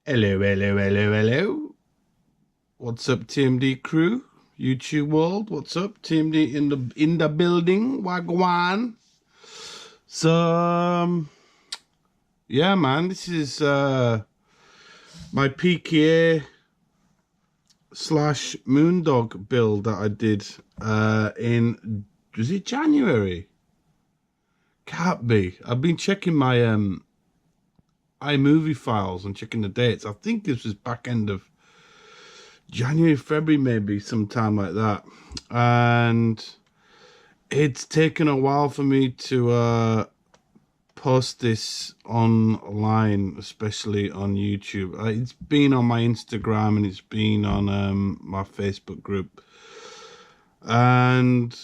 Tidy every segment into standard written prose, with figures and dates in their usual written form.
Hello, hello, hello, hello. What's up, TMD crew? YouTube world, what's up? TMD in the building, wagwan. So, yeah, man, this is my PKA slash Moondog build that I did in, was it January? Can't be. I've been checking my iMovie files and checking the dates. I think this was back end of January, February, maybe sometime like that. And it's taken a while for me to post this online, especially on YouTube. It's been on my Instagram and it's been on my Facebook group. And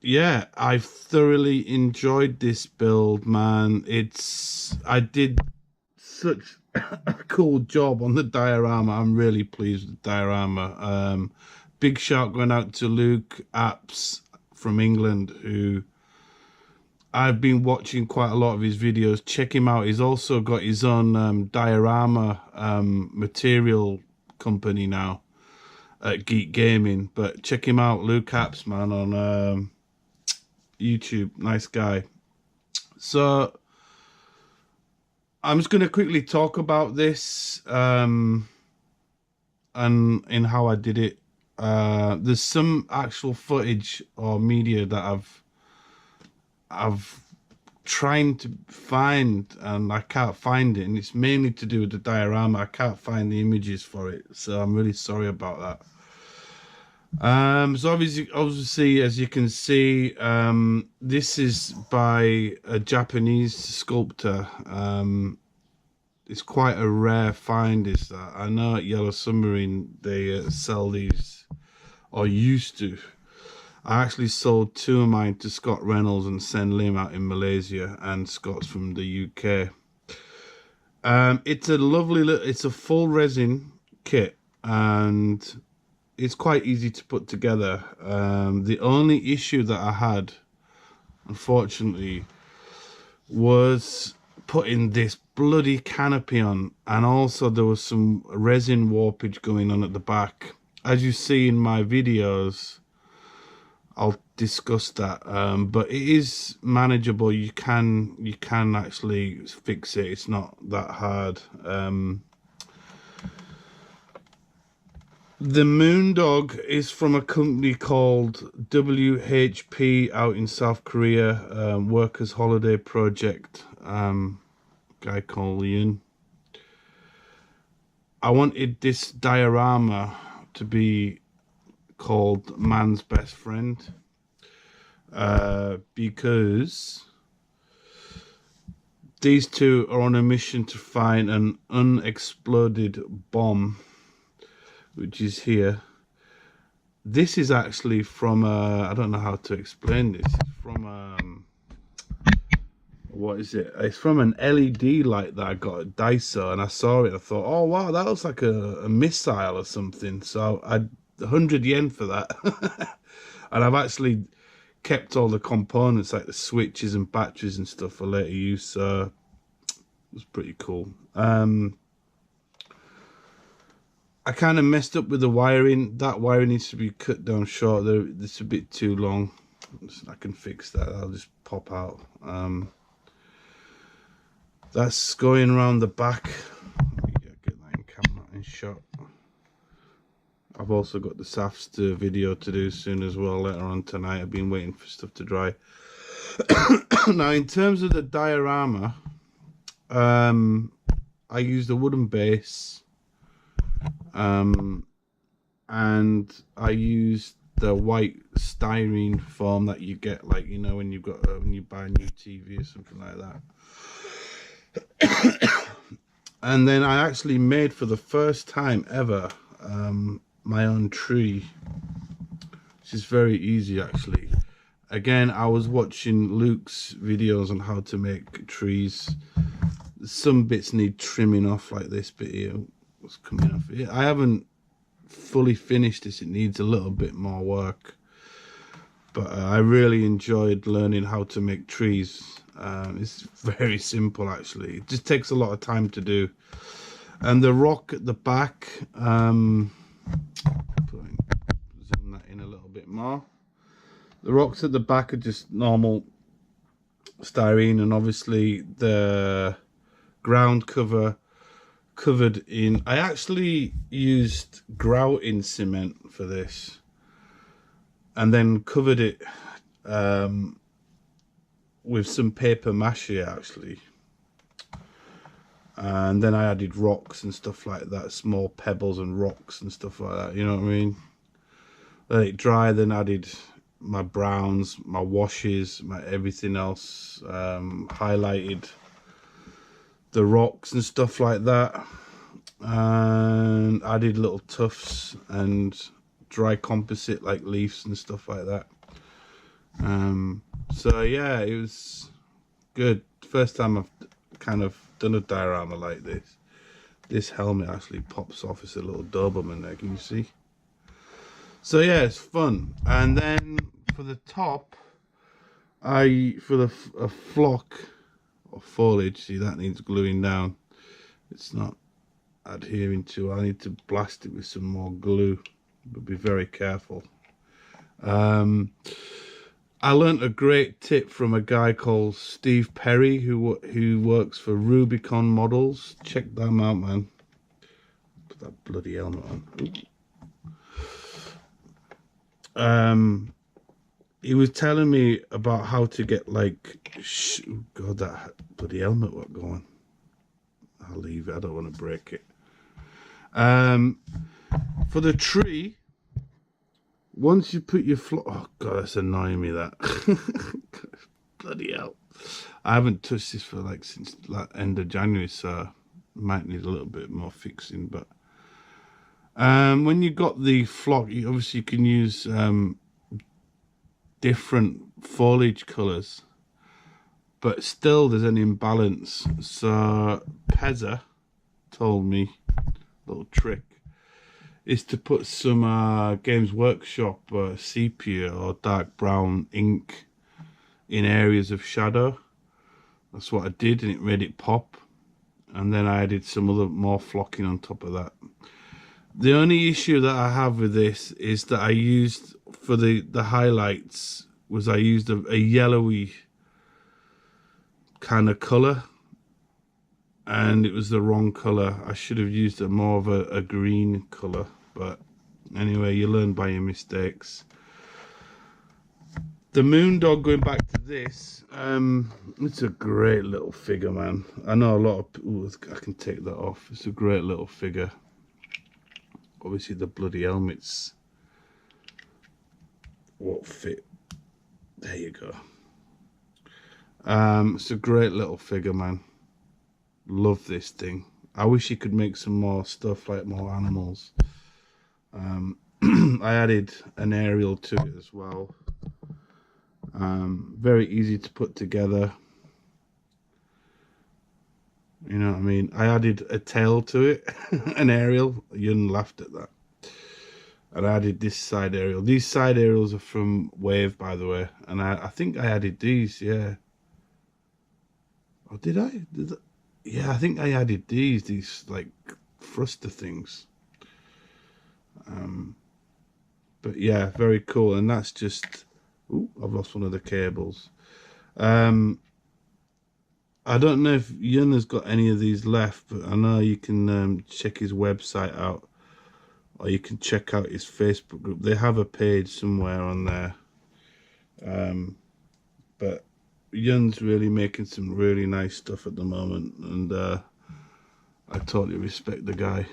yeah, I've thoroughly enjoyed this build, man. I did such a cool job on the diorama. I'm really pleased with the diorama. Big shout going out to Luke Apps from England, who I've been watching quite a lot of his videos. Check him out. He's also got his own diorama material company now at Geek Gaming. But check him out, Luke Apps, man, on YouTube. Nice guy. So I'm just going to quickly talk about this and in how I did it. There's some actual footage or media that I've trying to find and I can't find it, and it's mainly to do with the diorama. I can't find the images for it, so I'm really sorry about that. So obviously, as you can see, this is by a Japanese sculptor. It's quite a rare find, is that. I know at Yellow Submarine they sell these, or used to. I actually sold two of mine to Scott Reynolds and Sen Lim out in Malaysia, and Scott's from the UK. It's a lovely, it's a full resin kit, and it's quite easy to put together. The only issue that I had, unfortunately, was putting this bloody canopy on, and also there was some resin warpage going on at the back. As you see in my videos, I'll discuss that, but it is manageable. You can actually fix it. It's not that hard. The Moondog is from a company called WHP out in South Korea, Workers Holiday Project, guy called Yun. I wanted this diorama to be called Man's Best Friend, because these two are on a mission to find an unexploded bomb, which is here. This is actually from I don't know how to explain this. It's from what is it? It's from an LED light that I got at Daiso, and I saw it. I thought, oh wow, that looks like a missile or something. So I 100 yen for that. And I've actually kept all the components like the switches and batteries and stuff for later use. So it was pretty cool. I kind of messed up with the wiring. That wiring needs to be cut down short. This is a bit too long. I can fix that. I'll just pop out. That's going around the back. Get that in camera in shot. I've also got the Safster video to do soon as well, later on tonight. I've been waiting for stuff to dry. Now, in terms of the diorama, I used a wooden base, and I used the white styrene foam that you get, like, you know, when you buy a new TV or something like that. And then I actually made, for the first time ever, my own tree, which is very easy actually. Again, I was watching Luke's videos on how to make trees. Some bits need trimming off, like this bit here was coming off here. I haven't fully finished this. It needs a little bit more work, but I really enjoyed learning how to make trees. It's very simple actually. It just takes a lot of time to do. And the rock at the back, zoom that in a little bit more. The rocks at the back are just normal styrene, and obviously the ground cover covered in, I actually used grouting cement for this and then covered it with some paper mache actually, and then I added rocks and stuff like that, small pebbles and rocks and stuff like that, you know what I mean. Let it dry, then added my browns, my washes, my everything else, highlighted the rocks and stuff like that, and added little tufts and dry composite like leaves and stuff like that. So yeah, it was good. First time I've kind of done a diorama like this. This helmet actually pops off. It's a little Doberman there, can you see? So yeah, it's fun. And then for the top, for a flock of foliage, see that needs gluing down. It's not adhering to. I need to blast it with some more glue, but be very careful. I learnt a great tip from a guy called Steve Perry who works for Rubicon Models. Check them out, man. Put that bloody helmet on. He was telling me about how to get like, God, that bloody helmet what going. I'll leave it. I don't want to break it. For the tree, once you put your oh God, that's annoying me, that. Bloody hell. I haven't touched this for like since end of January, so might need a little bit more fixing. But when you got the flock, obviously you can use different foliage colours, but still there's an imbalance. So Pezza told me, little trick, is to put some Games Workshop sepia or dark brown ink in areas of shadow. That's what I did, and it made it pop. And then I added some other more flocking on top of that. The only issue that I have with this is that I used, for the highlights, was I used a yellowy kind of colour, and it was the wrong colour. I should have used more of a green colour, but anyway, you learn by your mistakes. The moon dog, going back to this, it's a great little figure, man. I know a lot of people, I can take that off. It's a great little figure. Obviously the bloody helmets won't fit. There you go. It's a great little figure, man. Love this thing. I wish you could make some more stuff, like more animals. I added an aerial to it as well. Very easy to put together. You know what I mean? I added a tail to it, an aerial. Yun laughed at that. And I added this side aerial. These side aerials are from Wave, by the way. And I think I added these, yeah. Or did I? Yeah, I think I added these like thruster things. But yeah, very cool. And that's just, ooh, I've lost one of the cables. I don't know if Yun has got any of these left, but I know you can check his website out, or you can check out his Facebook group. They have a page somewhere on there. But Yun's really making some really nice stuff at the moment, and I totally respect the guy.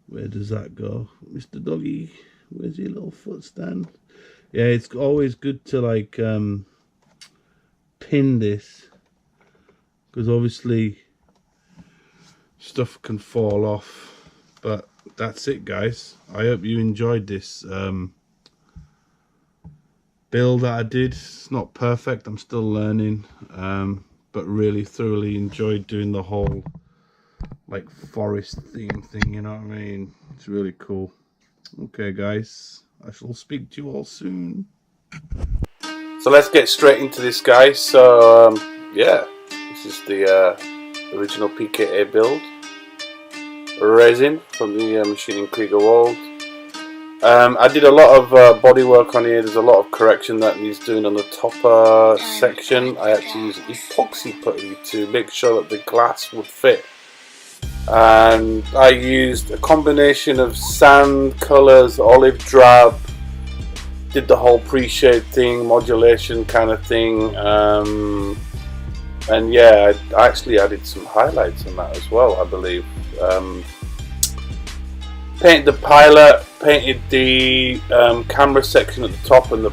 Where does that go? Mr. Doggy, where's your little foot stand? Yeah, it's always good to like pin this, because obviously stuff can fall off. But that's it, guys. I hope you enjoyed this build that I did. It's not perfect, I'm still learning, but really thoroughly enjoyed doing the whole like forest theme thing, you know what I mean? It's really cool. Okay guys, I shall speak to you all soon. So let's get straight into this, guys. So yeah, this is the original PKA build. resin from the Machining Krieger World. I did a lot of body work on here. There's a lot of correction that needs doing on the top section. I had to use epoxy putty to make sure that the glass would fit. And I used a combination of sand, colours, olive drab, did the whole pre-shade thing, modulation kind of thing, and yeah, I actually added some highlights on that as well, I believe. Painted the pilot, painted the camera section at the top and the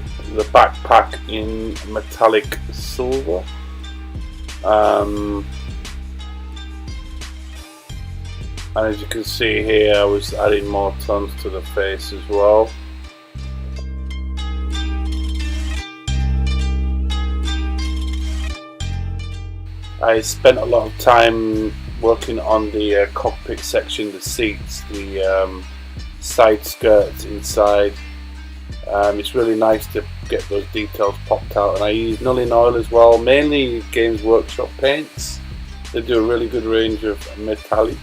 backpack in metallic silver. And as you can see here, I was adding more tones to the face as well. I spent a lot of time working on the cockpit section, the seats, the side skirts inside. It's really nice to get those details popped out, and I use Nulling Oil as well, mainly Games Workshop paints. They do a really good range of metallic.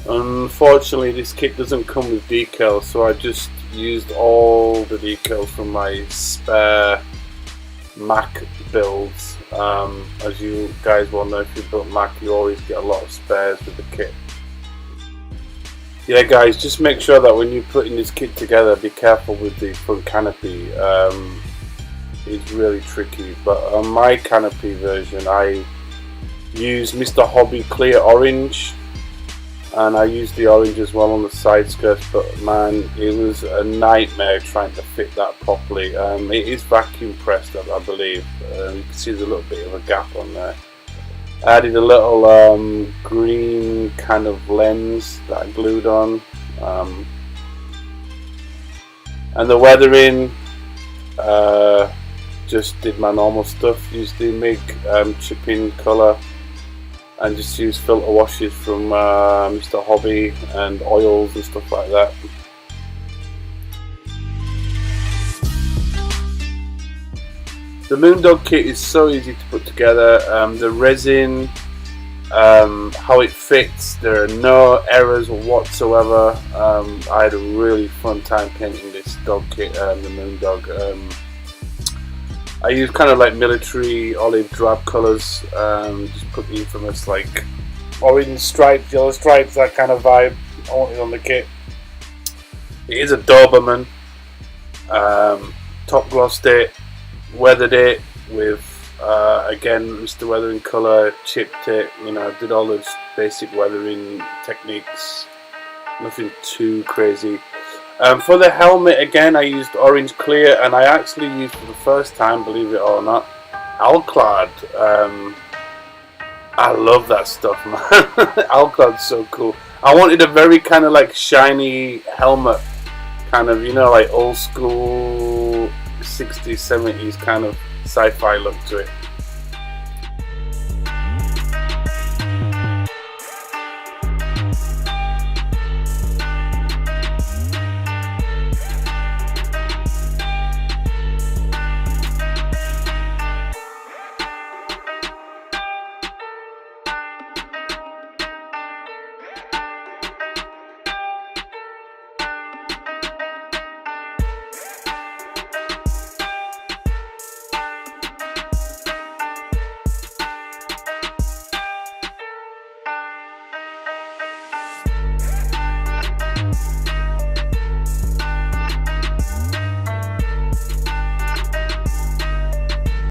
Unfortunately, this kit doesn't come with decals, so I just used all the decals from my spare Ma.k builds. As you guys well know, if you built Ma.k, you always get a lot of spares with the kit. Yeah guys, just make sure that when you're putting this kit together, be careful with the front canopy. It's really tricky, but on my canopy version I use Mr. Hobby Clear Orange, and I used the orange as well on the side skirts, but man, it was a nightmare trying to fit that properly. It is vacuum pressed, I believe. You can see there's a little bit of a gap on there. I added a little green kind of lens that I glued on, and the weathering, just did my normal stuff. Used the Ma.k chipping colour, and just use filter washes from Mr. Hobby and oils and stuff like that. The Moondog kit is so easy to put together. The resin, how it fits, there are no errors whatsoever. I had a really fun time painting this dog kit, the Moondog. I use kind of like military olive drab colours, just put the infamous like orange stripes, yellow stripes, that kind of vibe I wanted on the kit. It is a Doberman. Top glossed it, weathered it with again Mr. Weathering colour, chipped it, you know, did all those basic weathering techniques, nothing too crazy. For the helmet, again, I used orange clear, and I actually used for the first time, believe it or not, Alclad. I love that stuff, man. Alclad's so cool. I wanted a very kind of like shiny helmet, kind of, you know, like old school 60s, 70s kind of sci-fi look to it.